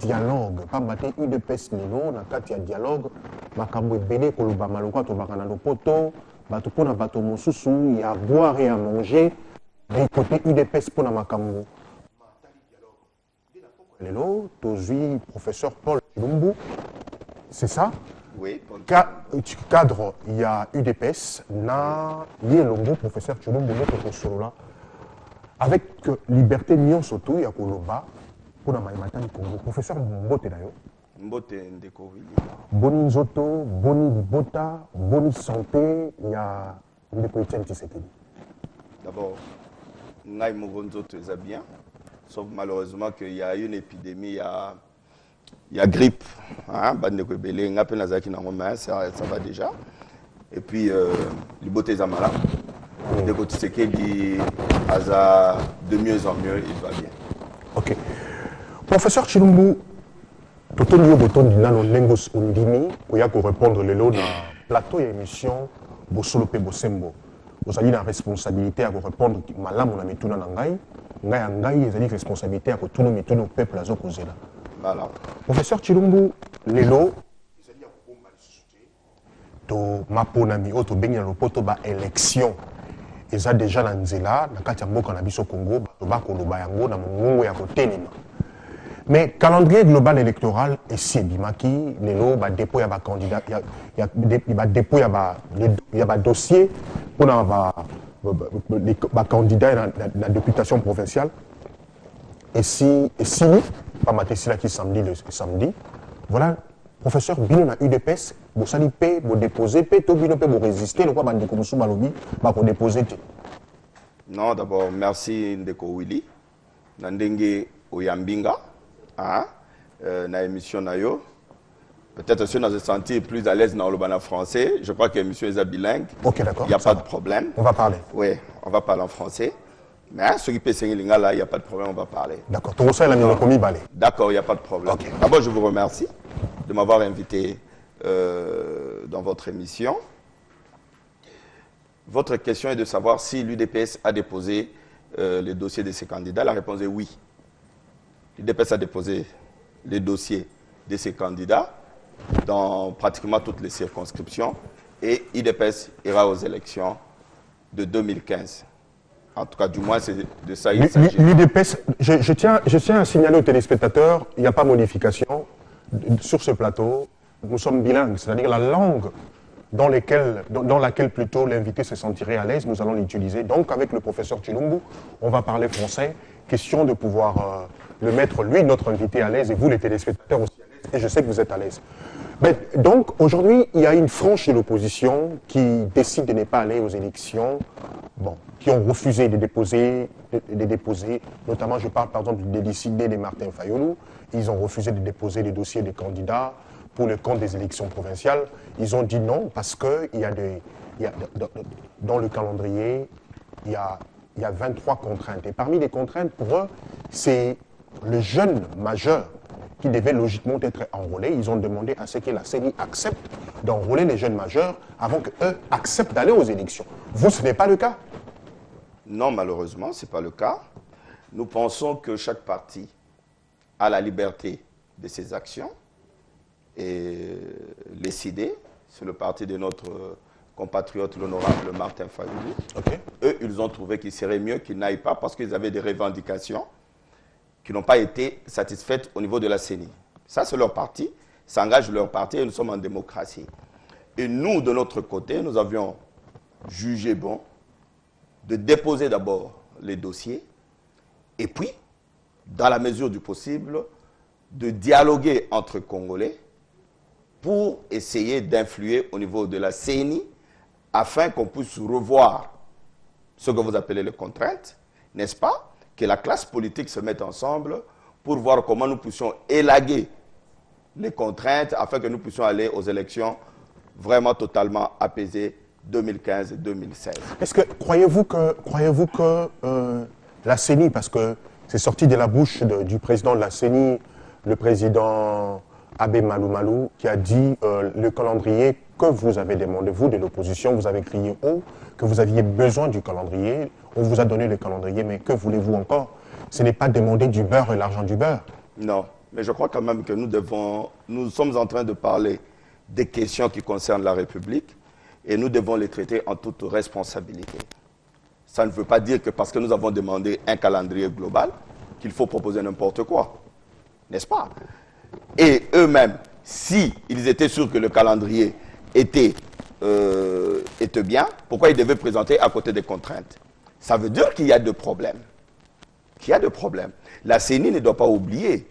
dialogue. Pas maté UDPS lelo, na kati ya dialogue, makambo ebele koloba maloka to bakana lopoto, bato pona bato mosusu, ya boire et à manger, d'un côté UDPS pona makambo. Lelo, tozui professeur Paul Chilumbu, c'est ça? Oui. Cadre, il y a UDPS, na Yelongo, professeur Chilumbu, notre solo avec liberté Nyon Soto, il y a Koloba, pour la Maïmatani Congo. Professeur Mbote d'ailleurs. Mbote Ndeko, oui. Boni Nzoto, Boni Bota, Boni Santé, il y a Ndeko Etienne Tshisekedi. D'abord, Ngaï Mogo Nzoto est bien, sauf malheureusement qu'il y a une épidémie, il y a grippe. Ça va déjà. Et puis, le Bote Zamala. Ndeko Tshisekedi, de mieux en mieux, il va bien. Ok. Professeur Chilumbu, tout le monde a Nengos Undimi, pour répondre le lot dans plateau et émission, Bosolo Pe Bosembo. Vous avez la responsabilité à répondre malam on a mis tout dans l'angaï, ngai vous avez la responsabilité à tout le peuple à Zokozela. Voilà. Professeur Chilumbu, le lot, to maponami, to bengi na poto ba élection. Ils ont déjà l'anzela, na kati ya mboka na biso Congo, ba koloba yango na mongongo ya kotelema. Mais calendrier global électoral est si bimaki, lelo ba dépôt ya ba candidat, il y a dépôt ya ba dossier pour na ba candidat dans la députation provinciale. Et si pas matesila qui samedi, voilà. Professeur Bino na UDPS, vous sali paix, vous déposez paix, tout Bino peut vous résister, le quoi bande comme sous malobi, bah vous déposez. Non, d'abord merci Ndeko Willy, Nandenge Oyambinga, na émission nayo. Peut-être si on a se senti plus à l'aise dans le bana français, je crois que l'émission est bilingue. Ok, d'accord. Il n'y a pas de problème. On va parler. Oui, on va parler en français. Mais ceux qui peuvent s'engager là, il n'y a pas de problème, on va parler. D'accord. Tout ça, il a mis le commis balai. D'accord, il n'y a pas de problème. Okay. D'abord, je vous remercie de m'avoir invité dans votre émission. Votre question est de savoir si l'UDPS a déposé les dossiers de ses candidats. La réponse est oui. L'UDPS a déposé les dossiers de ses candidats dans pratiquement toutes les circonscriptions et l'UDPS ira aux élections de 2015. En tout cas, du moins, c'est de ça il s'agit. L'UDPS, je tiens à signaler aux téléspectateurs, il n'y a pas modification sur ce plateau. Nous sommes bilingues, c'est-à-dire la langue dans laquelle plutôt l'invité se sentirait à l'aise, nous allons l'utiliser. Donc, avec le professeur Chilumbu, on va parler français. Question de pouvoir le mettre, lui, notre invité, à l'aise, et vous, les téléspectateurs aussi à l'aise. Et je sais que vous êtes à l'aise. Donc, aujourd'hui, il y a une frange de l'opposition qui décide de ne pas aller aux élections, qui ont refusé de déposer, notamment, je parle par exemple des décidés de Martin Fayulu, ils ont refusé de déposer les dossiers des candidats pour le compte des élections provinciales. Ils ont dit non parce que dans le calendrier, il y a 23 contraintes. Et parmi les contraintes, pour eux, c'est le jeune majeur qui devait logiquement être enrôlé. Ils ont demandé à ce que la CENI accepte d'enrôler les jeunes majeurs avant qu'eux acceptent d'aller aux élections. Vous, ce n'est pas le cas? Non, malheureusement, ce n'est pas le cas. Nous pensons que chaque parti a la liberté de ses actions et décider. C'est le parti de notre compatriote, l'honorable Martin Fayulu. Okay. Eux, ils ont trouvé qu'il serait mieux qu'ils n'aillent pas parce qu'ils avaient des revendications qui n'ont pas été satisfaites au niveau de la CENI. Ça, c'est leur parti, ça engage leur parti et nous sommes en démocratie. Et nous, de notre côté, nous avions jugé bon de déposer d'abord les dossiers et puis, dans la mesure du possible, de dialoguer entre Congolais pour essayer d'influer au niveau de la CENI afin qu'on puisse revoir ce que vous appelez les contraintes, n'est-ce pas? Que la classe politique se mette ensemble pour voir comment nous puissions élaguer les contraintes afin que nous puissions aller aux élections vraiment totalement apaisées 2015 et 2016. Est-ce que croyez-vous que la CENI, parce que c'est sorti de la bouche du président de la CENI, le président Abbé Malou Malou, qui a dit le calendrier que vous avez demandé, vous de l'opposition, vous avez crié haut que vous aviez besoin du calendrier, on vous a donné le calendrier, mais que voulez-vous encore? Ce n'est pas demander du beurre et l'argent du beurre. Non. Mais je crois quand même que nous sommes en train de parler des questions qui concernent la République et nous devons les traiter en toute responsabilité. Ça ne veut pas dire que parce que nous avons demandé un calendrier global, qu'il faut proposer n'importe quoi. N'est-ce pas? Et eux-mêmes, si ils étaient sûrs que le calendrier était bien, pourquoi ils devaient présenter à côté des contraintes? Ça veut dire qu'il y a des problèmes. La CENI ne doit pas oublier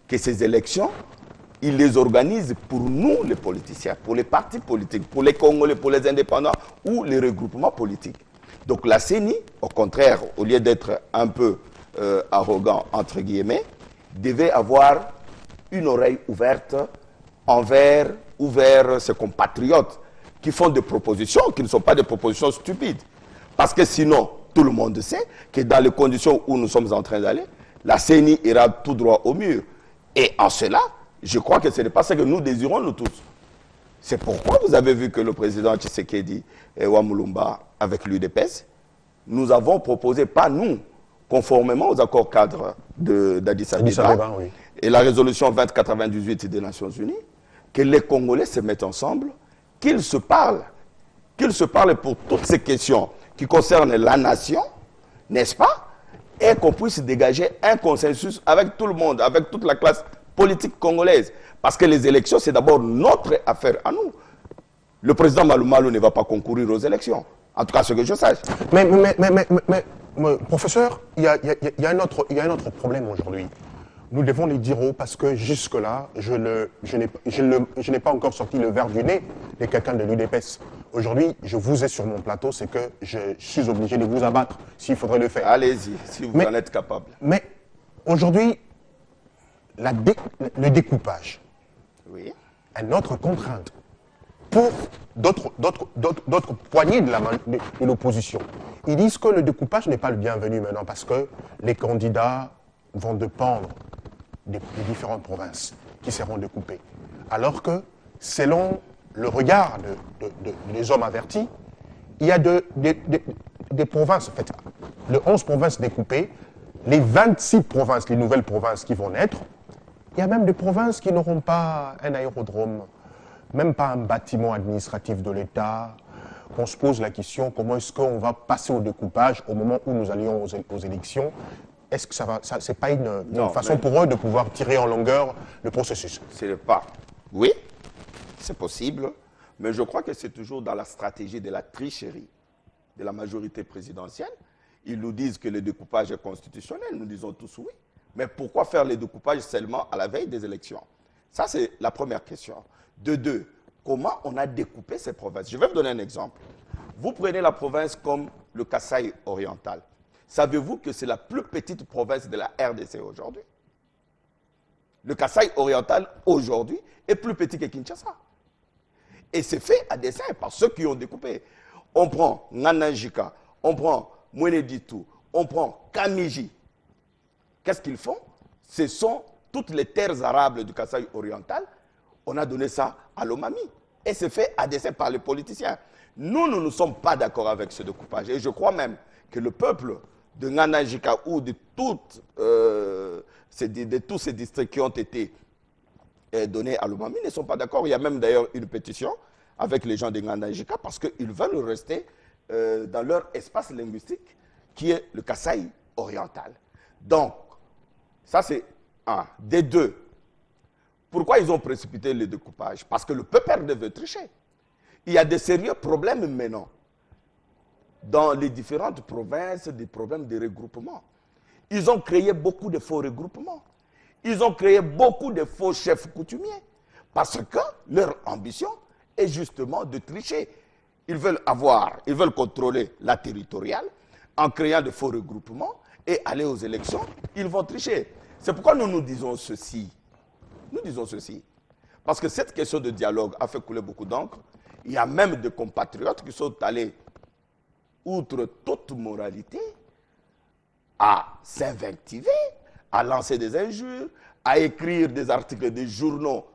que ces élections, ils les organisent pour nous, les politiciens, pour les partis politiques, pour les Congolais, pour les indépendants ou les regroupements politiques. Donc la CENI, au contraire, au lieu d'être un peu arrogant, entre guillemets, devait avoir une oreille ouverte envers ses compatriotes qui font des propositions, qui ne sont pas des propositions stupides. Parce que sinon, tout le monde sait que dans les conditions où nous sommes en train d'aller, la CENI ira tout droit au mur. Et en cela, je crois que ce n'est pas ce que nous désirons, nous tous. C'est pourquoi vous avez vu que le président Tshisekedi et Wamulumba, avec l'UDPS, nous avons proposé, pas nous, conformément aux accords cadres d'Addis Abeba, oui, et la résolution 2098 des Nations Unies, que les Congolais se mettent ensemble, qu'ils se parlent pour toutes ces questions qui concernent la nation, n'est-ce pas? Et qu'on puisse dégager un consensus avec tout le monde, avec toute la classe politique congolaise. Parce que les élections, c'est d'abord notre affaire à nous. Le président Malou Malou ne va pas concourir aux élections. En tout cas, ce que je sache. Mais professeur, il y a un autre problème aujourd'hui. Nous devons les dire haut parce que jusque-là, je n'ai pas encore sorti le verre du nez de quelqu'un de l'UDPS. Aujourd'hui, je vous ai sur mon plateau, c'est que je suis obligé de vous abattre s'il faudrait le faire. Allez-y, si vous en êtes capable. Mais aujourd'hui, le découpage, oui, est notre contrainte pour d'autres poignées de l'opposition. Ils disent que le découpage n'est pas le bienvenu maintenant parce que les candidats vont dépendre des différentes provinces qui seront découpées. Alors que, selon le regard des hommes avertis, il y a des provinces, en fait, les 11 provinces découpées, les 26 provinces, les nouvelles provinces qui vont naître, il y a même des provinces qui n'auront pas un aérodrome, même pas un bâtiment administratif de l'État. On se pose la question, comment est-ce qu'on va passer au découpage au moment où nous allions aux élections? Est-ce que c'est pas une façon pour eux de pouvoir tirer en longueur le processus? C'est pas. Oui, c'est possible, mais je crois que c'est toujours dans la stratégie de la tricherie de la majorité présidentielle. Ils nous disent que le découpage est constitutionnel, nous disons tous oui. Mais pourquoi faire le découpage seulement à la veille des élections? Ça, c'est la première question. De deux, comment on a découpé ces provinces? Je vais vous donner un exemple. Vous prenez la province comme le Kasaï oriental. Savez-vous que c'est la plus petite province de la RDC aujourd'hui? Le Kasaï oriental, aujourd'hui, est plus petit que Kinshasa. Et c'est fait à dessein par ceux qui ont découpé. On prend Nganajika, on prend Mweneditu, on prend Kamiji. Qu'est-ce qu'ils font? Ce sont toutes les terres arables du Kasaï oriental. On a donné ça à l'Omami. Et c'est fait à dessein par les politiciens. Nous ne sommes pas d'accord avec ce découpage. Et je crois même que le peuple de Nganajika ou de tous ces districts qui ont été donnés à l'Omami ne sont pas d'accord. Il y a même d'ailleurs une pétition avec les gens de Nganajika parce qu'ils veulent rester dans leur espace linguistique qui est le Kasaï oriental. Donc, ça c'est un. Des deux, pourquoi ils ont précipité le découpage? Parce que le peuple veut tricher. Il y a de sérieux problèmes maintenant. Dans les différentes provinces, des problèmes de regroupement. Ils ont créé beaucoup de faux regroupements. Ils ont créé beaucoup de faux chefs coutumiers. Parce que leur ambition est justement de tricher. Ils veulent contrôler la territoriale en créant de faux regroupements et aller aux élections. Ils vont tricher. C'est pourquoi nous disons ceci. Nous disons ceci. Parce que cette question de dialogue a fait couler beaucoup d'encre. Il y a même des compatriotes qui sont allés outre toute moralité, à s'invectiver, à lancer des injures, à écrire des articles des journaux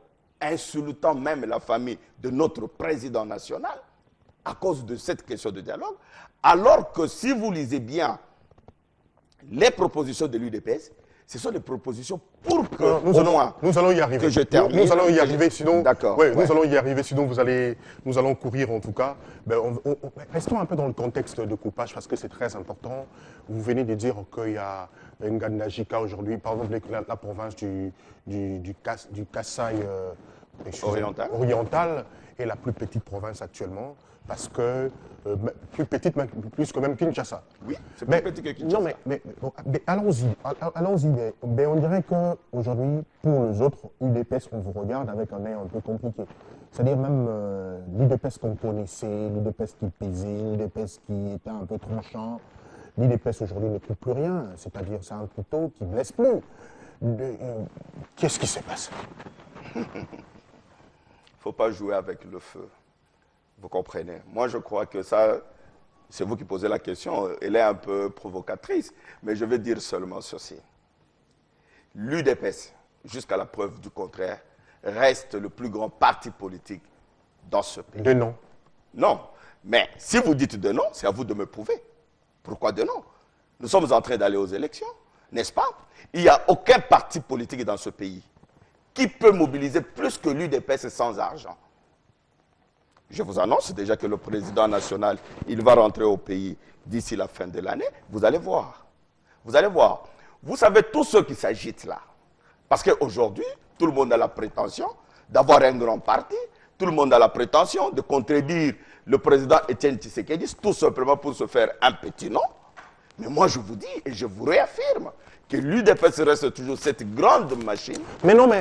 insultant même la famille de notre président national à cause de cette question de dialogue, alors que si vous lisez bien les propositions de l'UDPS, Ce sont des propositions pour que, nous allons y arriver. Que je termine. Nous allons y arriver, sinon. D'accord. Ouais, nous allons y arriver, sinon nous allons courir en tout cas. Ben, restons un peu dans le contexte de coupage parce que c'est très important. Vous venez de dire qu'il y a Ngandajika aujourd'hui, par exemple la province du Kasaï oriental est la plus petite province actuellement. Parce que, plus que même Kinshasa. Oui, c'est plus petit que Kinshasa. Non, mais allons-y. Mais on dirait qu'aujourd'hui, pour les autres, l'UDPS, on vous regarde avec un œil un peu compliqué. C'est-à-dire même l'UDPS qu'on connaissait, l'UDPS qui pesait, l'UDPS qui était un peu tranchant, l'UDPS aujourd'hui ne coupe plus rien. C'est-à-dire c'est un couteau qui ne blesse plus. Qu'est-ce qui s'est passé? Il ne faut pas jouer avec le feu. Vous comprenez? Moi, je crois que ça, c'est vous qui posez la question. Elle est un peu provocatrice, mais je vais dire seulement ceci. L'UDPS, jusqu'à la preuve du contraire, reste le plus grand parti politique dans ce pays. De non. Non. Mais si vous dites de non, c'est à vous de me prouver. Pourquoi de non? Nous sommes en train d'aller aux élections, n'est-ce pas? Il n'y a aucun parti politique dans ce pays qui peut mobiliser plus que l'UDPS sans argent. Je vous annonce déjà que le président national, il va rentrer au pays d'ici la fin de l'année. Vous allez voir. Vous allez voir. Vous savez, tous ceux qui s'agitent là, parce qu'aujourd'hui, tout le monde a la prétention d'avoir un grand parti, tout le monde a la prétention de contredire le président Etienne Tshisekedi, tout simplement pour se faire un petit nom. Mais moi, je vous dis et je vous réaffirme que l'UDPS reste toujours cette grande machine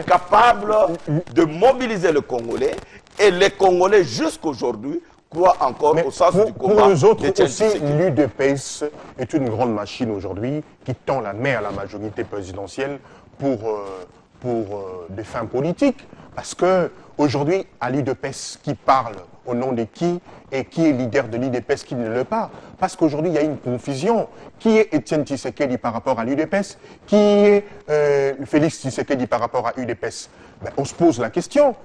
capable de mobiliser le Congolais. Et les Congolais, jusqu'aujourd'hui, croient encore au sens du combat. Pour nous autres aussi, l'UDPS est une grande machine aujourd'hui qui tend la main à la majorité présidentielle pour des fins politiques. Parce qu'aujourd'hui, à l'UDPS, qui parle au nom de qui et qui est leader de l'UDPS qui ne l'est pas? Parce qu'aujourd'hui, il y a une confusion. Qui est Etienne Tshisekedi par rapport à l'UDPS? Qui est Félix Tshisekedi par rapport à l'UDPS? On se pose la question.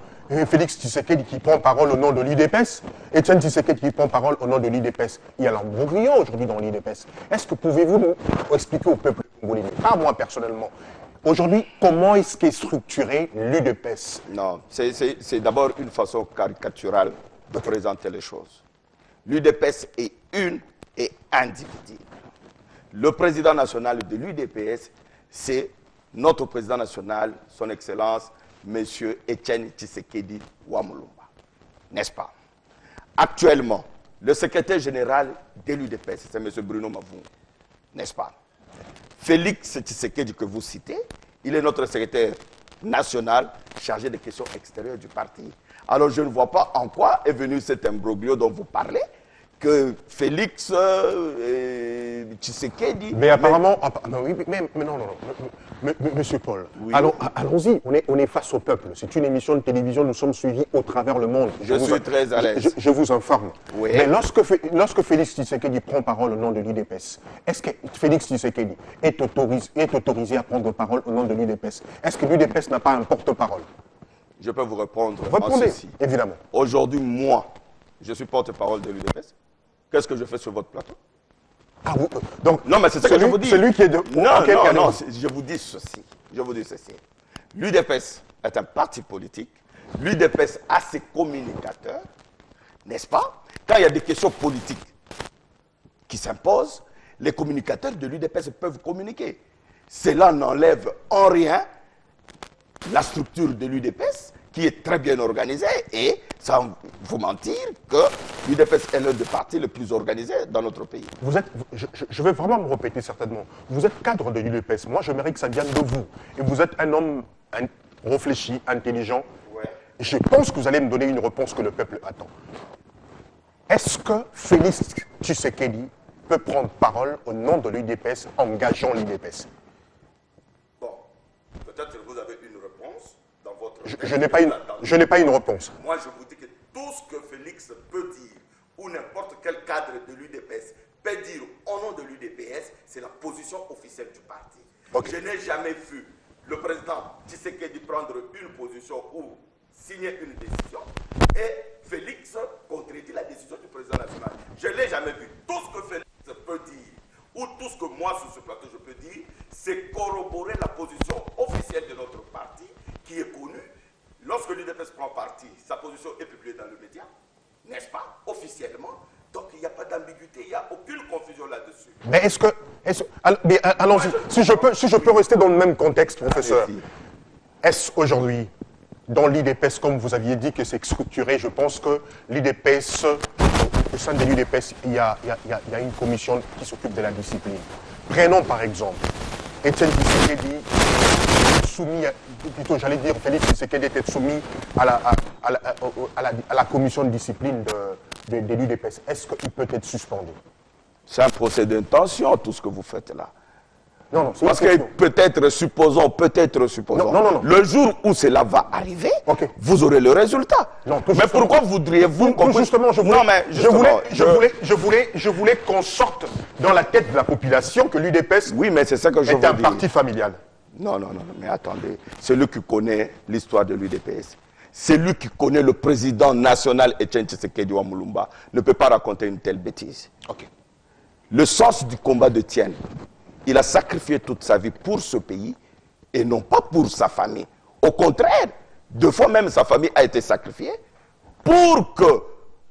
Félix Tshisekedi qui prend parole au nom de l'UDPS, Etienne Tshisekedi qui prend parole au nom de l'UDPS. Il y a l'embrouillon aujourd'hui dans l'UDPS. Est-ce que pouvez-vous nous expliquer au peuple congolais, pas moi personnellement, aujourd'hui, comment est-ce qu'est structuré l'UDPS? Non, c'est d'abord une façon caricaturale de présenter les choses. L'UDPS est une et indivisible. Le président national de l'UDPS, c'est notre président national, son Excellence, M. Etienne Tshisekedi Wamulumba. N'est-ce pas? Actuellement, le secrétaire général de l'UDPS, c'est M. Bruno Mavungu. N'est-ce pas? Félix Tshisekedi que vous citez, il est notre secrétaire national chargé des questions extérieures du parti. Alors je ne vois pas en quoi est venu cet imbroglio dont vous parlez, que Félix Tshisekedi... Mais apparemment... Monsieur Paul, oui. Allons-y, on est face au peuple. C'est une émission de télévision, nous sommes suivis au travers le monde. Je suis très à l'aise. Je vous informe. Oui. Mais lorsque Félix Tshisekedi prend parole au nom de l'UDPS, est-ce que Félix Tshisekedi est autorisé à prendre parole au nom de l'UDPS? Est-ce que l'UDPS n'a pas un porte-parole? Je peux vous répondre. Répondez, évidemment. Aujourd'hui, moi, je suis porte-parole de l'UDPS. Qu'est-ce que je fais sur votre plateau? Ah, donc, non, mais c'est ce que je vous dis. Celui qui est de... Non, je vous dis ceci. L'UDPS est un parti politique. L'UDPS a ses communicateurs, n'est-ce pas? Quand il y a des questions politiques qui s'imposent, les communicateurs de l'UDPS peuvent communiquer. Cela n'enlève en rien la structure de l'UDPS, qui est très bien organisée, et sans vous mentir que l'UDPS est l'un des partis les plus organisés dans notre pays. Je vais vraiment me répéter certainement. Vous êtes cadre de l'UDPS. Moi, je mérite que ça vienne de vous. Et vous êtes un homme réfléchi, intelligent. Ouais. Je pense que vous allez me donner une réponse que le peuple attend. Est-ce que Félix Tshisekedi peut prendre parole au nom de l'UDPS, engageant l'UDPS? Bon, peut-être que vous avez une réponse. Je n'ai pas une réponse. Moi, je vous dis que tout ce que Félix peut dire, ou n'importe quel cadre de l'UDPS peut dire au nom de l'UDPS, c'est la position officielle du parti. Okay. Je n'ai jamais vu le président Tshisekedi prendre une position ou signer une décision et Félix contredit la décision du président national. Je ne l'ai jamais vu. Tout ce que Félix peut dire où tout ce que moi, sur ce plateau, je peux dire, c'est corroborer la position officielle de notre parti, qui est connue. Lorsque l'UDPS prend parti, sa position est publiée dans le média, n'est-ce pas, officiellement. Donc il n'y a pas d'ambiguïté, il n'y a aucune confusion là-dessus. Mais allons-y, si je peux rester dans le même contexte, professeur, est-ce aujourd'hui, dans l'UDPS, comme vous aviez dit que c'est structuré, je pense que l'UDPS, au sein de l'UDPS, il y a une commission qui s'occupe de la discipline. Prenons par exemple, Étienne Tshisekedi, soumis, plutôt j'allais dire, Félix Tshisekedi était soumis à la commission de discipline de l'UDPS. Est-ce qu'il peut être suspendu? C'est un procès d'intention, tout ce que vous faites là. Non, parce que peut-être, supposons, non. Le jour où cela va arriver, vous aurez le résultat. Non, mais pourquoi voudriez-vous qu'on... Justement, je voulais qu'on sorte dans la tête de la population que l'UDPS est un parti familial. Non, mais attendez. C'est lui qui connaît l'histoire de l'UDPS. C'est lui qui connaît le président national Étienne Tshisekedi Wamulumba. Ne peut pas raconter une telle bêtise. Le sens du combat de Tienne, il a sacrifié toute sa vie pour ce pays et non pas pour sa famille. Au contraire, 2 fois même sa famille a été sacrifiée pour que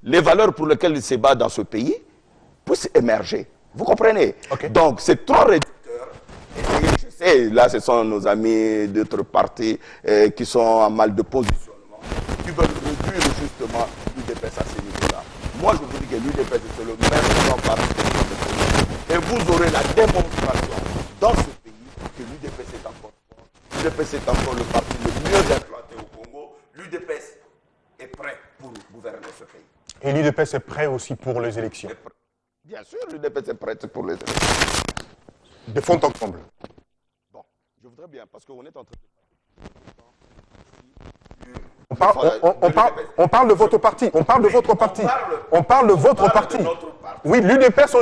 les valeurs pour lesquelles il se bat dans ce pays puissent émerger. Vous comprenez? Donc c'est trop réducteur. Et je sais, là ce sont nos amis d'autres partis qui sont en mal de positionnement, qui veulent réduire justement l'UDPS à ce niveau-là. Moi je vous dis que l'UDPS c'est le même grand parti. Et vous aurez la démonstration dans ce pays que l'UDPS est encore fort. L'UDPS est encore le parti le mieux implanté au Congo. L'UDPS est prêt pour gouverner ce pays. Et l'UDPS est prêt aussi pour les élections? Bien sûr, l'UDPS est prête pour les élections. De fond en comble. Bon, je voudrais bien, parce qu'on est en train de... On parle de votre parti. On parle de votre parti. On parle de votre parti. Oui, l'UDPS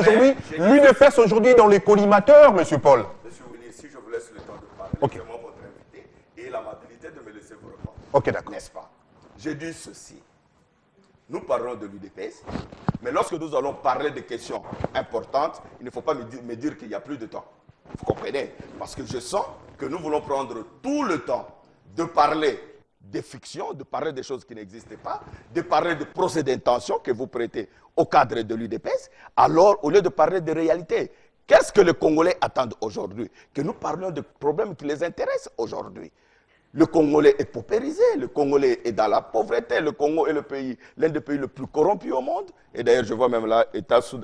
aujourd'hui dans les collimateurs, M. Paul. Monsieur Willy, si je vous laisse le temps de parler, c'est moi votre invité et l'amabilité de me laisser vous répondre. Ok, d'accord. N'est-ce pas? Je dis ceci. Nous parlons de l'UDPS, mais lorsque nous allons parler de questions importantes, il ne faut pas me dire qu'il n'y a plus de temps. Vous comprenez? Parce que je sens que nous voulons prendre tout le temps de parler des fictions, de parler des choses qui n'existaient pas, de parler de procès d'intention que vous prêtez au cadre de l'UDPS, alors au lieu de parler de réalité, qu'est-ce que les Congolais attendent aujourd'hui? Que nous parlions de problèmes qui les intéressent aujourd'hui. Le Congolais est paupérisé, le Congolais est dans la pauvreté, le Congo est l'un des pays les plus corrompus au monde. Et d'ailleurs, je vois même là,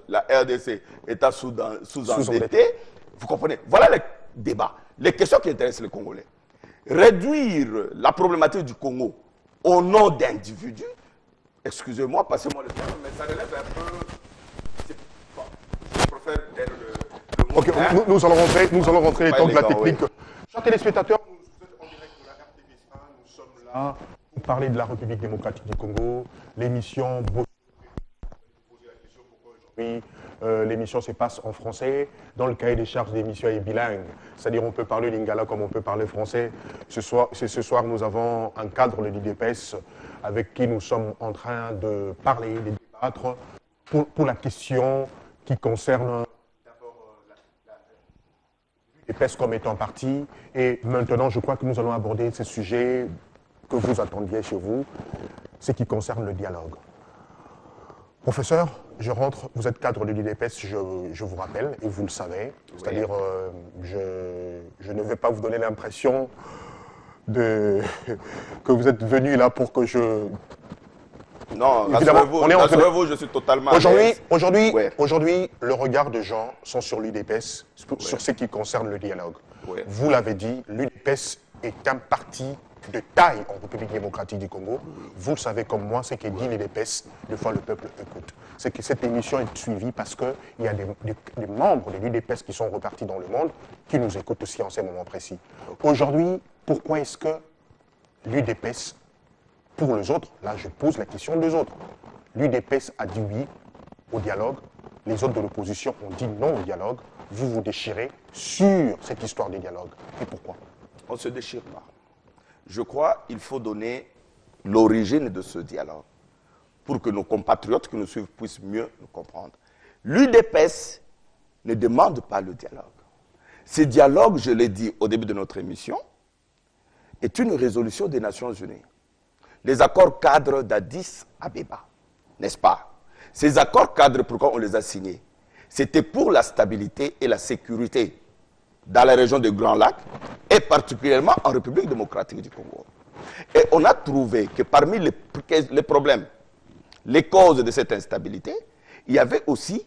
la RDC est sous-endetté. Vous comprenez? Voilà les débats, les questions qui intéressent les Congolais. Réduire la problématique du Congo au nom d'individus, excusez-moi, passez-moi le terme, mais ça relève un peu... Bon, je préfère dire le mot. Ok, nous allons rentrer les temps de la technique. Chers téléspectateurs, vous êtes en direct de la RTVSA, nous sommes là pour parler de la République démocratique du Congo, l'émission... l'émission se passe en français. Dans le cahier des charges d'émission est bilingue. C'est-à-dire on peut parler lingala comme on peut parler français. Ce soir, nous avons un cadre de l'UDPS avec qui nous sommes en train de parler, de débattre pour la question qui concerne d'abord l'UDPS comme étant parti. Et maintenant, je crois que nous allons aborder ce sujet que vous attendiez chez vous, ce qui concerne le dialogue. Professeur, je rentre, vous êtes cadre de l'UDPS, je vous rappelle, et vous le savez. C'est-à-dire, je ne vais pas vous donner l'impression que vous êtes venu là pour que je... Non, rassurez-vous, je suis totalement... Aujourd'hui, le regard des gens sont sur l'UDPS, sur ce qui concerne le dialogue. Vous l'avez dit, l'UDPS est un parti de taille en République démocratique du Congo. Vous le savez comme moi, ce qui dit l'UDPS, des fois le peuple écoute. C'est que cette émission est suivie parce qu'il y a des membres de l'UDPS qui sont repartis dans le monde qui nous écoutent aussi en ces moments précis. Aujourd'hui, pourquoi est-ce que l'UDPS, pour les autres, là je pose la question des autres, l'UDPS a dit oui au dialogue, les autres de l'opposition ont dit non au dialogue, vous vous déchirez sur cette histoire du dialogue. Et pourquoi? On ne se déchire pas. Je crois qu'il faut donner l'origine de ce dialogue pour que nos compatriotes qui nous suivent puissent mieux nous comprendre. L'UDPS ne demande pas le dialogue. Ce dialogue, je l'ai dit au début de notre émission, est une résolution des Nations Unies. Les accords cadres d'Addis Abeba, n'est-ce pas? Ces accords cadres, pourquoi on les a signés? C'était pour la stabilité et la sécurité dans la région des Grands Lacs et particulièrement en République démocratique du Congo. Et on a trouvé que parmi les problèmes, les causes de cette instabilité, il y avait aussi,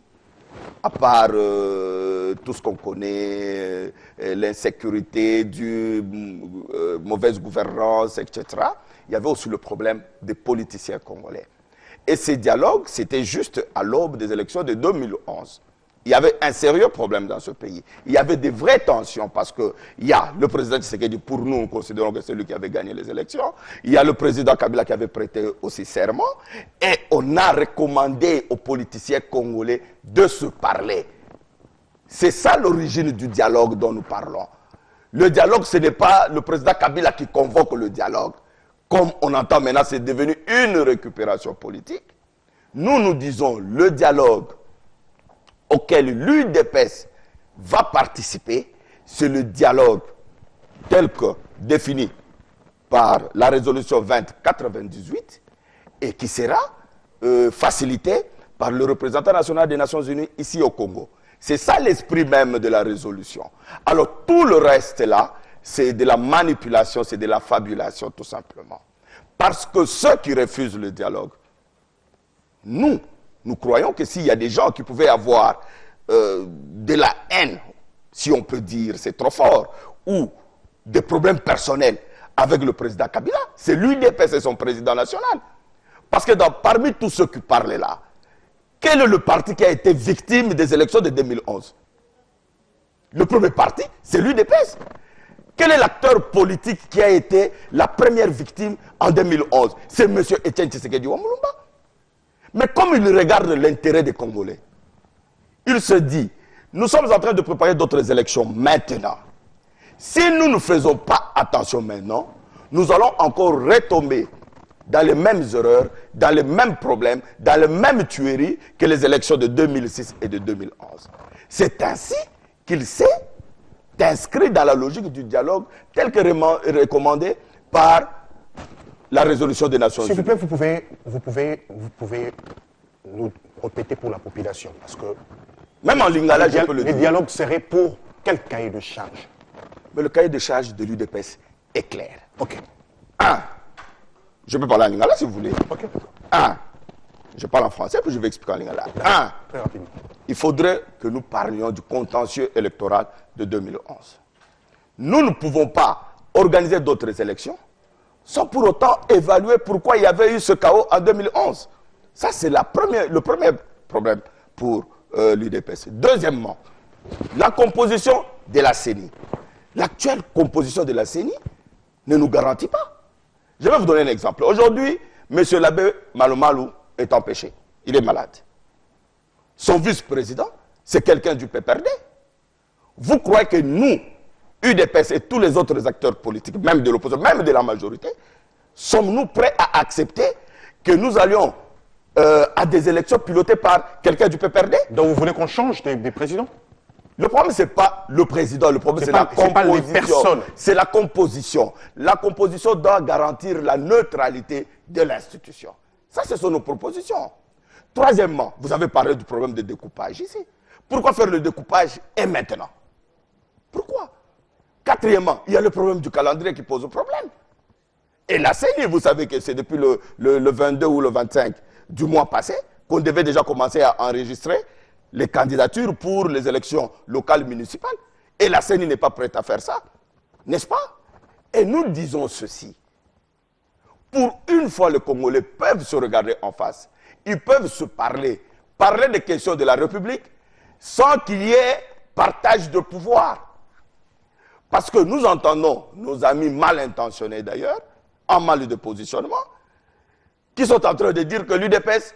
à part tout ce qu'on connaît, l'insécurité, mauvaise gouvernance, etc., il y avait aussi le problème des politiciens congolais. Et ces dialogues, c'était juste à l'aube des élections de 2011. Il y avait un sérieux problème dans ce pays. Il y avait des vraies tensions parce qu'il y a le président Tshisekedi, pour nous, nous considérons que c'est lui qui avait gagné les élections. Il y a le président Kabila qui avait prêté aussi serment. Et on a recommandé aux politiciens congolais de se parler. C'est ça l'origine du dialogue dont nous parlons. Le dialogue, ce n'est pas le président Kabila qui convoque le dialogue. Comme on entend maintenant, c'est devenu une récupération politique. Nous, nous disons le dialogue auquel l'UDPS va participer, c'est le dialogue tel que défini par la résolution 2098 et qui sera facilité par le représentant national des Nations Unies ici au Congo. C'est ça l'esprit même de la résolution. Alors tout le reste là, c'est de la manipulation, c'est de la fabulation tout simplement. Parce que ceux qui refusent le dialogue, nous croyons que s'il y a des gens qui pouvaient avoir de la haine, si on peut dire, c'est trop fort, ou des problèmes personnels avec le président Kabila, c'est l'UDPS et son président national. Parce que parmi tous ceux qui parlent là, quel est le parti qui a été victime des élections de 2011? Le premier parti, c'est l'UDPS. Quel est l'acteur politique qui a été la première victime en 2011? C'est M. Etienne Tshisekedi Wamulumba. Mais comme il regarde l'intérêt des Congolais, il se dit, nous sommes en train de préparer d'autres élections maintenant. Si nous ne faisons pas attention maintenant, nous allons encore retomber dans les mêmes erreurs, dans les mêmes problèmes, dans les mêmes tueries que les élections de 2006 et de 2011. C'est ainsi qu'il s'est inscrit dans la logique du dialogue tel que recommandé par la résolution des Nations Unies. S'il vous plaît, vous pouvez nous répéter pour la population, parce que même en lingala, je peux le dire. Les dialogues seraient pour quel cahier de charge? Mais le cahier de charge de l'UDPS est clair. Ok. 1. Je peux parler en lingala si vous voulez. Ok. 1. Je parle en français, puis je vais expliquer en lingala. 1. Très rapidement. Il faudrait que nous parlions du contentieux électoral de 2011. Nous ne pouvons pas organiser d'autres élections sans pour autant évaluer pourquoi il y avait eu ce chaos en 2011. Ça, c'est le premier problème pour l'UDPS. Deuxièmement, la composition de la CENI. L'actuelle composition de la CENI ne nous garantit pas. Je vais vous donner un exemple. Aujourd'hui, M. l'abbé Malomalou est empêché. Il est malade. Son vice-président, c'est quelqu'un du PPRD. Vous croyez que nous, UDPS et tous les autres acteurs politiques, même de l'opposition, même de la majorité, sommes-nous prêts à accepter que nous allions à des élections pilotées par quelqu'un du PPRD? Donc vous voulez qu'on change des présidents? Le problème, ce n'est pas le président, le problème, c'est la composition. C'est la composition. La composition doit garantir la neutralité de l'institution. Ça, ce sont nos propositions. Troisièmement, vous avez parlé du problème de découpage ici. Pourquoi faire le découpage et maintenant? Pourquoi? Quatrièmement, il y a le problème du calendrier qui pose problème. Et la CENI, vous savez que c'est depuis le 22 ou le 25 du mois passé qu'on devait déjà commencer à enregistrer les candidatures pour les élections locales municipales. Et la CENI n'est pas prête à faire ça. N'est-ce pas? Et nous disons ceci. Pour une fois, les Congolais peuvent se regarder en face. Ils peuvent se parler des questions de la République sans qu'il y ait partage de pouvoir. Parce que nous entendons nos amis mal intentionnés d'ailleurs, en mal de positionnement, qui sont en train de dire que l'UDPS,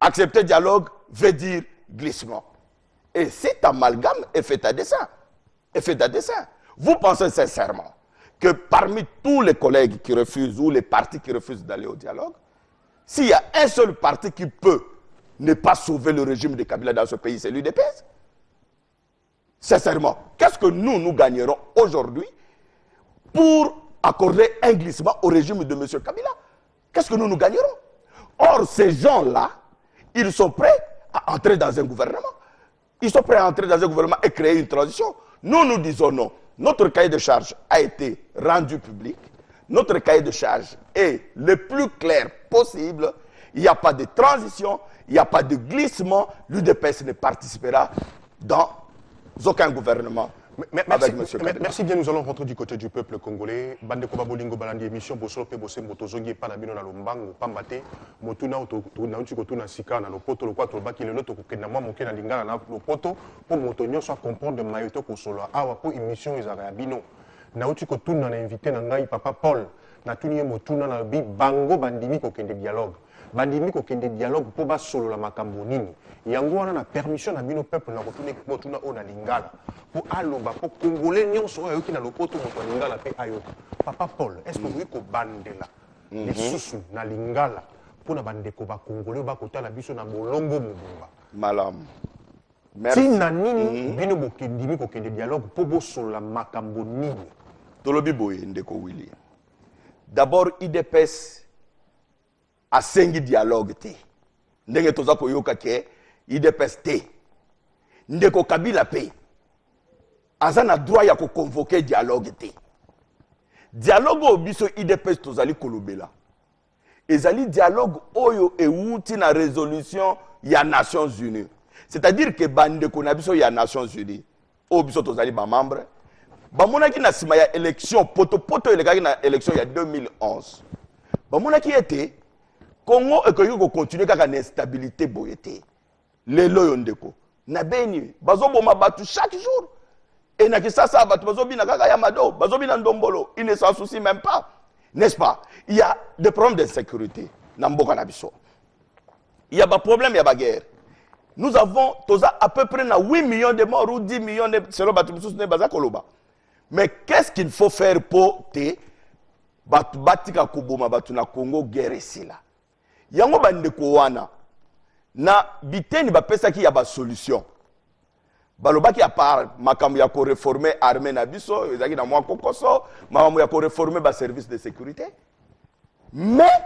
accepter dialogue, veut dire glissement. Et cet amalgame est fait à dessein. Vous pensez sincèrement que parmi tous les collègues qui refusent ou les partis qui refusent d'aller au dialogue, s'il y a un seul parti qui peut ne pas sauver le régime de Kabila dans ce pays, c'est l'UDPS? Sincèrement, qu'est-ce que nous gagnerons aujourd'hui pour accorder un glissement au régime de M. Kabila? Qu'est-ce que nous gagnerons? Or, ces gens-là, ils sont prêts à entrer dans un gouvernement. Ils sont prêts à entrer dans un gouvernement et créer une transition. Nous disons non. Notre cahier de charge a été rendu public. Notre cahier de charge est le plus clair possible. Il n'y a pas de transition, il n'y a pas de glissement. L'UDPS ne participera dans aucun gouvernement. Merci bien, nous allons rentrer du côté du peuple congolais. Bande Koba Bolingo Balandi émission Bosolo pe Bosé Motozongi pa na bino na lombango pambate motuna na uti kotuna sika na lopoto lokwa to baki lelo to kokenda mwa moke na lingana na lopoto po motonyo soit comprendre mayoto ko solo awa po émission ezaka ya bino na uti kotuna na invité na ngai papa Paul na tuni motuna na bi bango bandimi ko kende dialogue bandimi ko kende dialogue po ba solo la makambo nini yango wana na permission na bino peuple na kotuna motuna o na lingala pour aloba pour congolais nyonso oyo ki na lopoto moto lingala pe ayoka papa Paul est-ce que vous ko bandela les susu na lingala pour na bandeko ba congolais ba kotala biso na bolongo mobumba malam merci tina nini bino bokendimi ko kende dialogue pour bo solo la makambo nini tolobi boye ndeko Willy d'abord IDPS a sengi dialogue te ndenge toza koyoka ke IDPS te ndeko Kabila pe azana droit ya ko convoquer dialogue te dialogue obiso IDPS tozali kolobela ezali dialogue oyo euti na résolution ya Nations Unies, c'est-à-dire que bandeko na biso ya Nations Unies obiso tozali ba membre bamonaki na sima ya élection poto elekaki na élection ya 2011 bamonaki ete Congo ekoki ko continuer kaka na instabilité boyete lelo yo ndeko na beni bazoboma batu chaque jour et na kisasa batu bazobina kaka ya mado bazobina ndombolo, il ne s'en soucie même pas, n'est-ce pas? Il y a des problèmes d'insécurité na mboka na biso, il y a des problèmes, il y a des guerres. Nous avons à peu près 8 millions de morts ou 10 millions de selon batu mususu ne baza koloba. Mais qu'est-ce qu'il faut faire pour te batu batika koboma batu na Congo guerre sila yango bandeko wana na biteni bapesaki ya ba solution balobaki à part makambo ya ko réformer armée na biso ezaki na mwa kokoso makambo ya ko réformer ba service de sécurité mais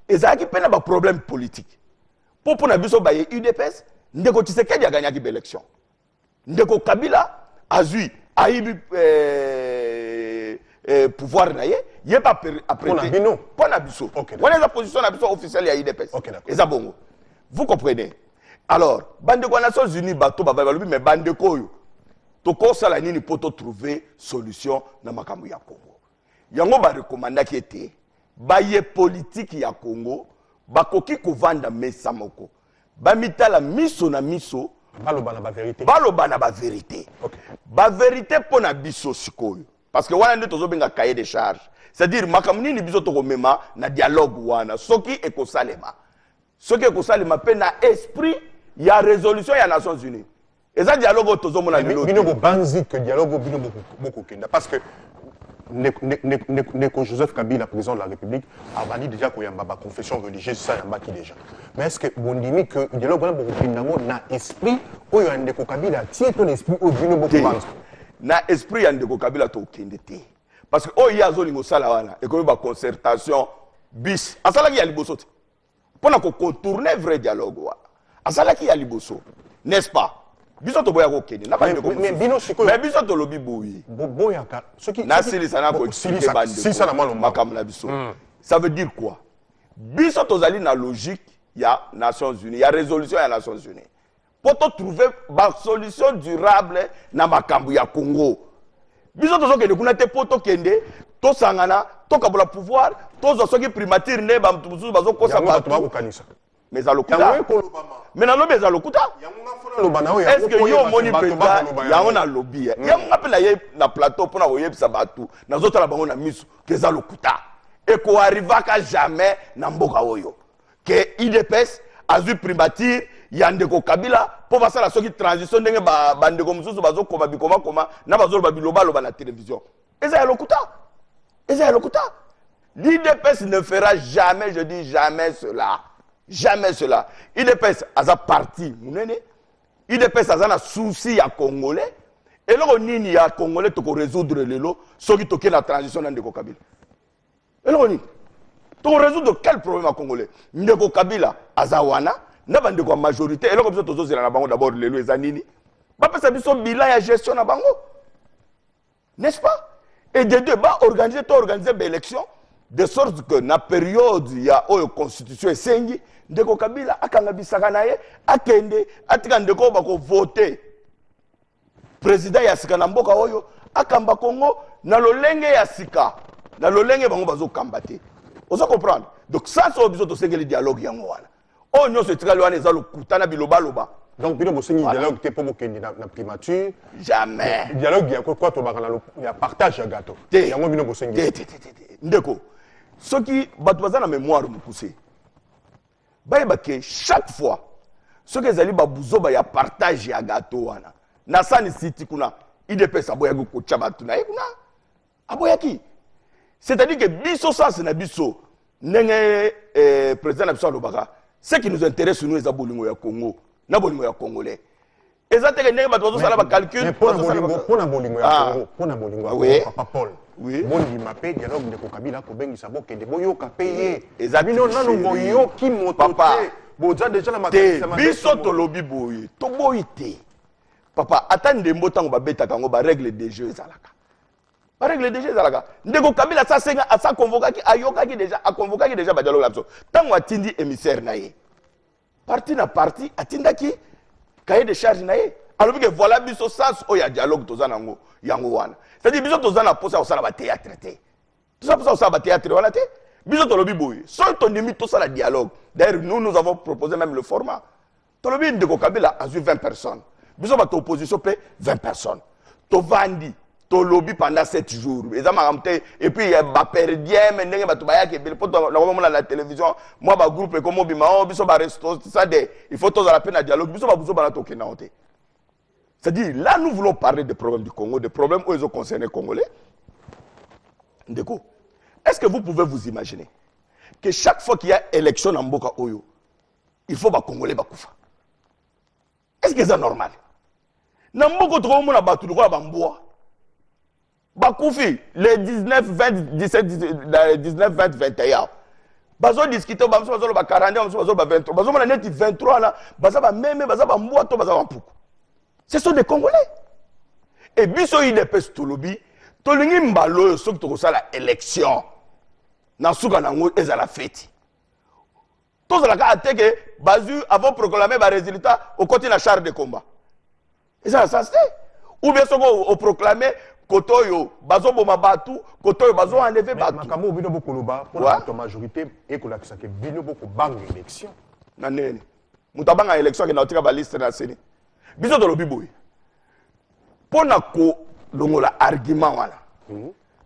ezaki pena ba problème politique pour na biso ba UDPS ndeko Tshisekedi a gagné l'élection ndeko Kabila azui aibi pouvoir na ye pas apprêté pour na biso on est la position na biso officielle ya UDPS eza bongo. Vous comprenez? Alors, bandeko na Nations Unies bato babalobi mais bandeko yo to kosala nini poto trouver solution na makambo ya Congo. Yango ba recommandaki ete ba ye politique ya Congo bakoki kovanda mesa moko. Ba mitala miso na miso baloba na ba vérité. Baloba na ba vérité. Ba vérité pona biso sikoyo. Parce que wana nde tozobenga cahier de charge. C'est-à-dire makambo nini biso to komema na dialogue wana soki ekosalema. Soki ekosalema pe na esprit ya résolution ya Nations Unies. Et ça dialogue tozomona lelo. Bino bo banzi que dialogue bino beaucoup kenda parce que Neko Joseph Kabila, président de la République, a validé déjà qu'il y a une confession religieuse, ça y a un déjà. Mais est-ce que vous dites que le dialogue na esprit ou il y a un Neko Kabila tiens ton esprit au bino beaucoup banzi. Na esprit ya Ndeko Kabila to kendete. Parce que oh il y a zone ngosala wana et comme ba concertation bis. Asala ki ya liboso. Pour na ko contourner vrai dialogue wa. Asala ki ya liboso. N'est-ce pas? Biso to boya ko kende. Na ba ndeko. Mais bino sikoyo. Mais biso to lobi boyi. Boya ka. Ce qui na silisa na ko expliquer bande. Si ça na malo makam na biso. Ça veut dire quoi? Biso to zali na logique ya Nations Unies, ya résolution ya Nations Unies. Pour trouver une solution durable na makambu ya Congo. Biso tozo kende kuna te poto kende to sangana to kabola pouvoir to zo soki primature ne ba mtuzu bazo kosa ba to kanisa. Mais alokuta. Mais na lobi ezalokuta. Est-ce que yo moni président yango na lobby. Yango appela ye na plateau pour na oyebisa batu na zotala bango na misu ke ezalokuta. Et ko arrivaka jamais na mboka oyo. Que IDPS azui primature ya Ndeko Kabila pour passer la soki transition ndenge bandeko mususu bazokoma bikoma koma na bazoloba biloba loba na télévision. Eza ya lokuta. Eza ya lokuta. L'IDPS ne fera jamais, je dis jamais cela. Jamais cela. IDPS a sa partie, IDPS a un souci à Congolais Et là, on y a Congolais qui résoudre les lots, ceux qui toquent la transition dans Ndeko Kabila. Et là, on y tu résoudre quel problème à Congolais? Ndeko Kabila, Azawana, n'a pas de majorité. Et là, comme ça, tu as d'abord les lots et Zanini. Parce que c'est un bilan et gestion à Bango. N'est-ce pas? Et des débats organisés des élections, de sorte que dans la période, il y a une constitution et Sengi, Ndeko Kabila, Akangabisaka naye, Akende, Atikandeko bako voter. Président Yassika Namboka Oyo, Akamba Congo, na lolenge Yassika, na lolenge bango bazo kambate. Vous comprendre? Donc ça, c'est besoin de le dialogue yangoana. Oh, nous, c'est très loin, les allo kutana biloba loba. Donc, il y a un dialogue qui est pour la primature. Jamais. Le dialogue, il y a quoi? Il y a partage de gâteau. Il y a un dialogue. Ndeko. Ce qui bat la mémoire me pousser. Chaque fois, ce que Zali Babouzo, il y a partage de gâteau. Nasani City, il dépêche à Boyago Kochabatouna. Aboyaki. C'est-à-dire que Bisso, ça, c'est Nabisso. N'est président Nabissa Lobaka. Ce qui nous intéresse, nous, c'est Abolingo ya Congo. Nabolingo ya Congolais. Et ça, c'est que ça, calcul. Mais pour Nabolingo ya Congo, pour Nabolingo ya Congo, Papa Paul. Oui. Bon, il m'a payé dialogue de Kokabila, Kobengi Sabo, que de Boyo a payé. Exactement. Non, Boyo qui monte. Papa. Boza déjà la matrice. Bisso to lobby boy. To boyité. Papa, attendez, motan on va bêta quand on va régler des jeux zalaka. Ba règle des jeux zalaka. Ndeko Kabila ça senga à ça convoquer qui ayoka qui déjà a convoquer déjà ba dialogue là-bas. Tant atindi émissaire naé. Parti na parti atinda qui cahier de charge naé. Alors que voilà biso sens o ya dialogue tozana ngo yango wana. C'est-à-dire biso tozana posa osala ba théâtre té. Tout ça posa osala ba théâtre wana té. Biso to lobby boy. Sans ton limite tout ça la dialogue. D'ailleurs nous avons proposé même le format. To lobby Ndeko Kabila a 20 personnes. Biso ba opposition paie 20 personnes. To vandi to lobby pendant 7 jours. Et puis il y a ba perdien mais ndenge batu ba yake bele poto na la télévision moi ba groupe comme bima o biso ba resto ça de il faut tous à la peine à dialogue biso ba buzo ba na to kena onté. C'est-à-dire là nous voulons parler des problèmes du Congo, des problèmes où ils ont concerné les Congolais. Ndeko. Est-ce que vous pouvez vous imaginer que chaque fois qu'il y a élection en Mboka Oyo, il faut ba Congolais ba kufa? Est-ce que c'est normal? Na Mboko to mo na batu ko ba mboa. Bakoufi, les 19, 20, 17, 19, 20, 21. Bazo discuter, bazo ba 40, bazo ba 23. Bazo na net 23 là, bazo ba meme, bazo ba mboa to bazo ba mpuku. Ce sont des Congolais. Et biso il dépêche to lobby, to lingi mbalo so to kosala élection. Na suka nango ezala fête. To zala ka ateke bazu avant proclamer ba résultat au côté na char de combat. Et ça c'est ou bien soko au proclamer Kotoyo, bazo boma batu, Kotoyo bazo enlever batu. Makamo bino boko loba pour la majorité et que la que bino boko bang élection. Na nene. Mutabanga élection que na otika ba liste na seni. Biso to lobi boy. Pona ko longola argument wala.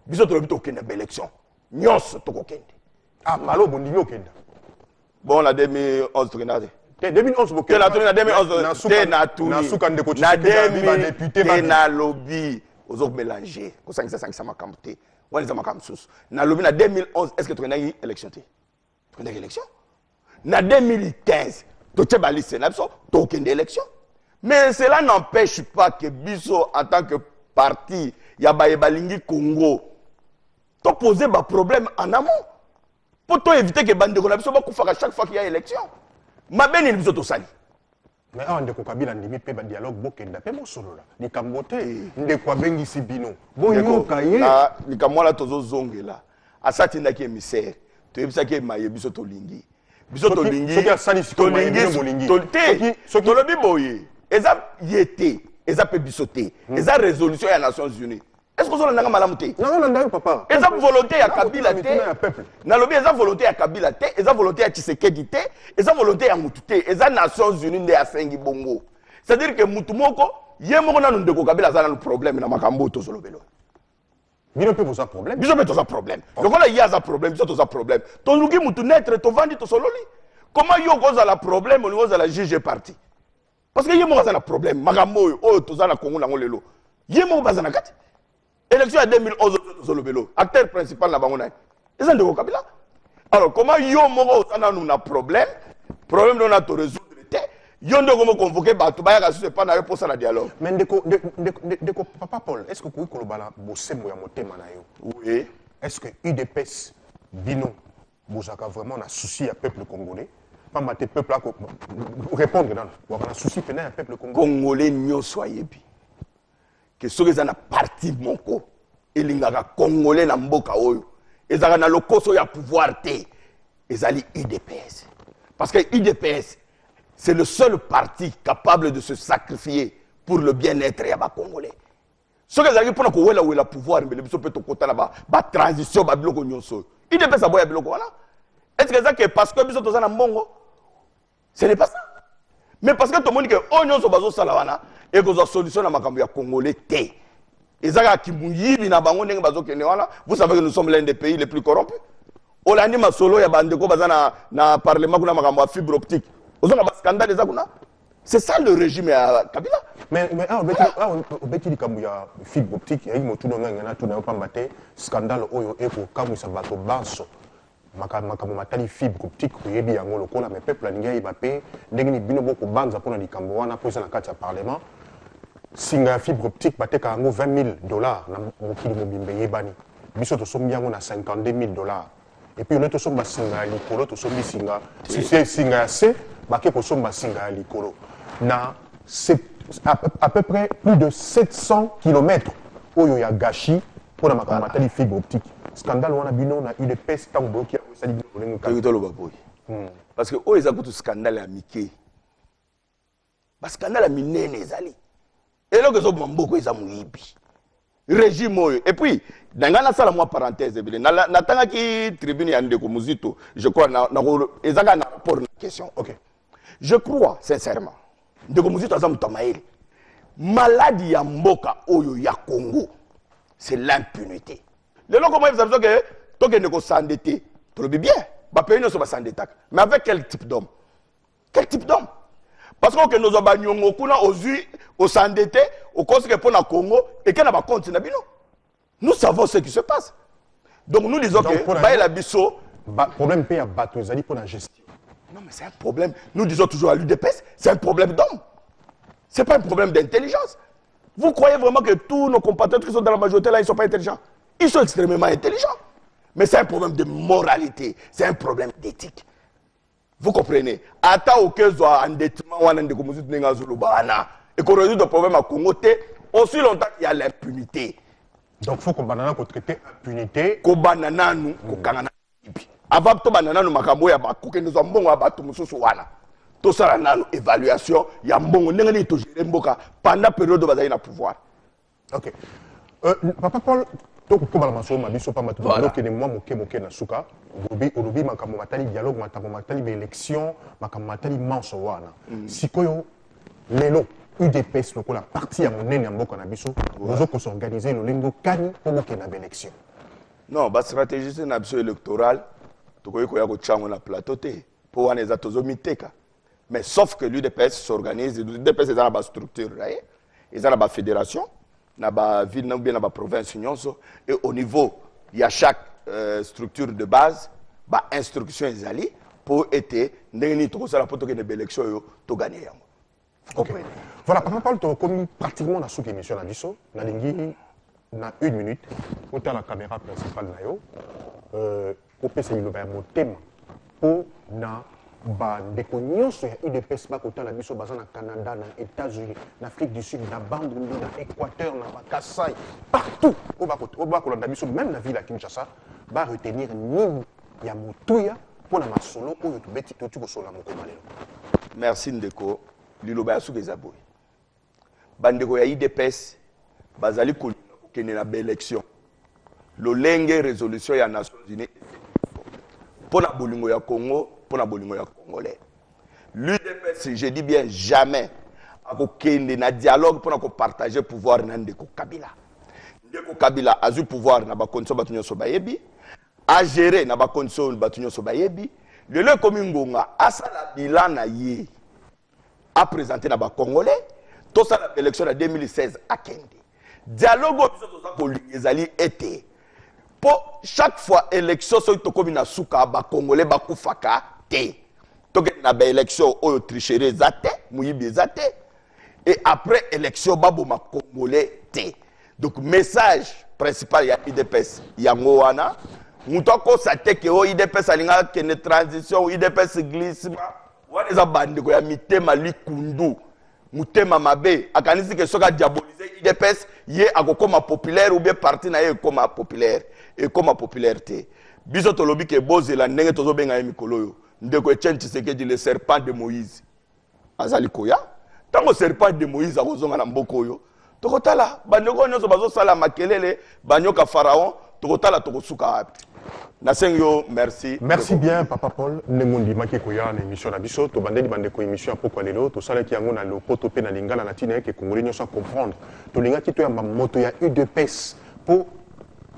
Biso to lobi to kende ba élection. Nyos to ko kende. Ah malo bondi yo kende. Bon la 2011 to kende. 2011 bokende. Na 2011 te na tuni. Na suka ndeko na député ba na lobby. Aux autres mélangés, comme ça, ça m'a campé. On les a campés. Na lobby na 2011, est-ce que tu as eu élection? Tu as eu élection? Na 2015, tu as eu liste, tu as eu élection. Mais cela n'empêche pas que Bisso, en tant que parti, il y a Balingi Congo, tu as posé des problèmes en amont. Pour éviter que Bande Congo soit à chaque fois qu'il y a élection. Ma ben il Bisso to sali. Mais on Ndeko Kabila ndimi pe ba dialogue bokenda pe mo solo la likambote Ndeko abengi sibino boyo kaye na likamwala tozo zongela asati ndaki émissaire to yebisa ke maye biso to lingi soki asali siko maye biso bolingi to lobi boye eza yete eza pe biso te eza résolution ya Nations Unies. Est-ce que vous avez malamu te? Non, papa. Eza volonté ya Kabila te. Na lobi eza volonté ya Kabila te, eza volonté ya Tshisekedi te, eza volonté ya mutu te, eza Nations Unies nde ya sengi bongo. C'est-à-dire que mutu moko ye moko na Ndeko Kabila za na problème na makambo to solobelo. Bino pe posa problème. Bino pe toza problème. Donc là il y a un problème, biso toza problème. To luki mutu netre to vandi to sololi. Comment yo koza la problème au niveau de la juge parti? Parce que ye moko za na problème, makambo o toza na Congo na ngolelo. Ye moko baza na kati. Élection en 2011, Zolobelo, acteur principal là-bas, ils ont Ndeko Kabila. Alors, comment yo moko nous a problème, on a to résoudre, Yondo comme convoqué Batouba ya c'est pas pour ça la dialogue. Mais Papa Paul, est-ce que vous pouvez bala bosembo ya motema na yo? Oui. Est-ce que UDPS bino bozaka vraiment na souci à peuple congolais? Pas mater peuple là répondre dans on a souci pénal à peuple congolais. Congolais nyo soyez bi. Que ceux qui na parti moko elingaka congolais na mboka oyo. Ezaka na lokoso ya pouvoir té. Ezali UDPS. Parce que UDPS c'est le seul parti capable de se sacrifier pour le bien-être des Congolais. Ce que vous pour que vous le pouvoir, mais le peut côté là-bas, la transition, la bloc nyonso. Il ne peut pas savoir bloc voilà. Est-ce que c'est parce que vous êtes dans Mbongo? Ce n'est pas ça. Mais parce que tout le monde dit que on nyonso bazo salawana et que vous solution na makambo ya Congolais té. Ezaka kimuyibi na bango ndenge bazo kene wana. Vous savez que nous sommes l'un des pays les plus corrompus. Olandi masolo ya bandeko bazana na parlement kuna makambo ya fibre optique. C'est ça le régime à Kabila. Mais on beti di kamuya fibre optique et mo tuno ngana tuna pas maté scandale oyo eko kamu sa bato banso makambo matali fibre optique yebi yango lokola mais peuple ninga ibapé ndenge ni bino boko banza pona likambo wana poza na kati ya parlement singa fibre optique bateka yango $20,000 na mokili mobimbe yebani biso to sombi yango na $52,000 et puis on est somba singa likolo to sombi singa si c'est singa c'est baké ko somba singa likolo na c'est à peu près plus de 700 km oyo ya gachi pour na makambo matali fibre optique scandale wana bino na UDPS tant bloqué ça dit bino parce que o ezakutu scandale ya mike ba scandale ya minene ezali eloko zo mamboko eza muyibi régime oyo et puis dangana sala moi parenthèse bile na tanga ki tribune ya ndeko muzito je crois na ezaka na rapport na question. OK, je crois sincèrement ndeko muzito aza mutamaeli maladie ya mboka oyo ya Congo c'est l'impunité. Le long comment vous avez que toke ne ko s'endetter trop bien ba pays ne sont pas s'endetter mais avec quel type d'homme? Quel type d'homme? Parce que nous avons nyongo kuna ozu au s'endetter au cause que pour na Congo et que na ba compte na bino. Nous savons ce qui se passe. Donc nous disons donc, que ba la biso problème paye à bateau ezali pour la gestion. Non mais c'est un problème. Nous disons toujours à l'UDPS, c'est un problème d'homme. C'est pas un problème d'intelligence. Vous croyez vraiment que tous nos compatriotes qui sont dans la majorité là, ils sont pas intelligents? Ils sont extrêmement intelligents. Mais c'est un problème de moralité, c'est un problème d'éthique. Vous comprenez? Ata aucun soit endettement ou en décomposition de Zulubaana et qu'on résout le problème à Congo aussi longtemps qu'il y a l'impunité. Donc il faut qu'on banana qu'on traite impunité. Qu'on banana nous, qu'on kangana. Avant tout banana nous makambo ya ba que nous avons abatu mususu wana. Tout ça na évaluation ya mbongo ndenge to gérer mboka pendant période de bazali na pouvoir. OK. Papa Paul to ko bala maso ma biso pa matu donc ne moi moke na suka obi makambo matali dialogue makambo matali élection makambo matali manso wana. Sikoyo lelo UDPS lokola parti ya monene ya mboka na biso bozo ko s'organiser le lengo kani pour que na élection. Non, ba stratégie c'est na biso électorale to ko ya ko chango na plateau té pour wana za tozo miteka. Mais sauf que l'UDPS s'organise, l'UDPS est dans la structure, ils sont dans la fédération, dans la ville, dans la province, et au niveau, il y a chaque structure de base, instruction est allée pour être, pour que les élections soient gagnées. Voilà, par exemple, comme pratiquement la sous-émission à Bisso, on a une minute, pour la caméra principale, pour passer le thème, pour ba ndeko nyonso ya UDPS ba kota la biso baza na Canada, na États-Unis, na Afrique du Sud, na Bandundu, na Équateur, na Kasai, partout au ba kolanda biso même na ville à Kinshasa ba retenir ni ya motuya pour na masolo oyo to beti to tuko sola mokoma lelo. Merci ndeko liloba su kezaboy. Bandeko ya UDPS bazali ko kene na élection. Lolenge résolution ya Nations Unies pour la bolingo ya Congo pour la bolingo ya Congolais. L'UDPS, je dis bien jamais, a un dialogue pour partager le pouvoir de Ndeko Kabila. Ndeko Kabila a eu pouvoir na ba condition batunyo sobayebi, a géré na ba condition batunyo sobayebi, le le komingonga a sala bilan na ye, a présenté na ba Congolais, tout ça l'élection de 2016 à Kende. Dialogue pour l'Izali était pour chaque fois élection so to komina suka ba Congolais ba kufaka. tokende na baélection oyo tricherie eza te moyibi eza te et après élection baboma congolais te. Donc message principal ya UDPS yango wana mutu akosa te ke o UDPS alingaka kende transition UDPS glissement wana eza bandeko ya mitema likundu mutema mabe akanisi ke soka diaboliser UDPS ye akokoma populaire ou bien parti na ye ekoma populaire ekoma popularité biso tolobi ke bozela ndenge tozobenga ye mikolo yo ndeko Etienne Tshisekedi le serpent de Moïse azali koya tango serpent de Moïse akozonga na mboko oyo tokotala bandeko nyonso bazosala makelele banyoka pharaon tokotala tokosuka wapi. Nasenyo, merci. Merci bien, Papa Paul. Nemundi Makikoya, l'émission Nabiso, to bandeli bandeko émission à Pokwalelo, to sala ki yango na lopoto pe na lingala na tine ke Congolais nyonso comprendre. To linga ki to ya moto ya UDPS po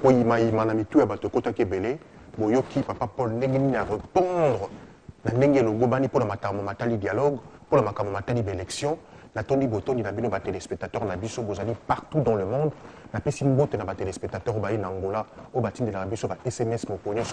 ima na mitu ya bato kota kebele, boyoki Papa Paul ndenge ni à répondre na ndenge longo bani pour la matamo matali dialogue, pour la makamo matali élection. Na tondi botoni na bino ba téléspectateurs na biso bozali partout dans le monde. Na pesi mbote na ba téléspectateurs ba ina Angola, o batinde na biso ba SMS mo konyo